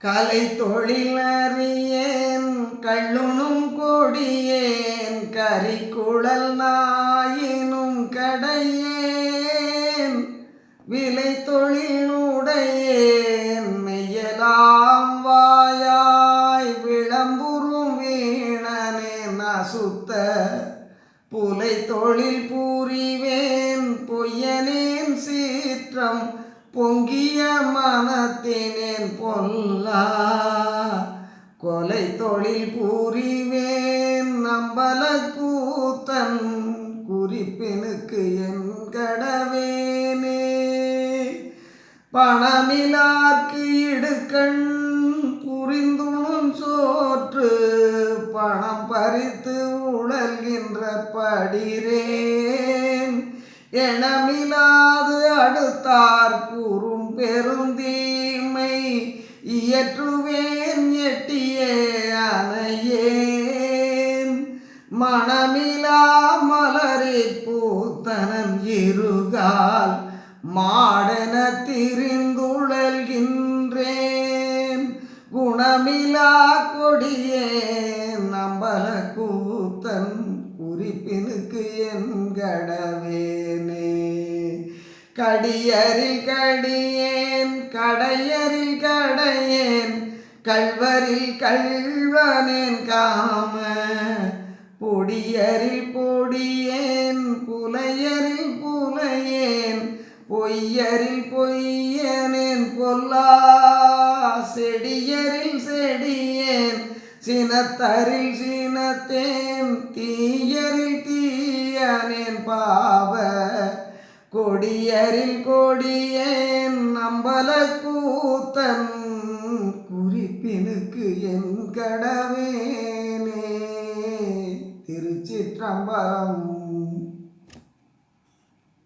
கலை தொழில் அறியேன் கள்ளுணும் கொடியேன் கரிக்குழல் நாயினும் கடையேன் விலை தொழில் உடையேன் மெய்யலாம் வாயாய் விளம்புறும் வீணனேன் அசுத்த புலை தொழில் பூரிவேன் பொய்யனேன் சீற்றம் பொங்கிய மனத்தினேன் பொல்லா கொலை தொழில் பூரிவேன் நம்பல கூத்தன் குறிப்பினுக்கு என் கடவேனே பணமிலார்க்கு இடுக்கண் புரிந்தும் சோற்று பணம் பறித்து உழல்கின்ற படிரேன் எனமிலாது அடுத்தார் கூறும் பெருந்தீமை இயற்றுவேன் எட்டியே அணையேன் மணமிலா மலரை பூத்தனன் இருகால் மாடென திரிந்துழல்கின்றேன் குணமிலா கொடியேன் நம்பல கூத்தன் குறிப்பினுக்கு என் கடவேனே கடியரில் கடியேன் கடையரில் கடையேன் கள்வரில் கள்வனேன் காம பொடியரில் பொடியேன் புலையரில் புலையேன் பொய்யரில் பொய்யனேன் பொல்லா செடியரில் செடியேன் சினத்தரில் சினத்தேன் தீயரில் தீயனேன் பாவ கொடியரில் கொடியேன் நம்பல கூத்தன் குறிப்பினுக்கு என் கடவேனே. திருச்சிற்றம்பலம்.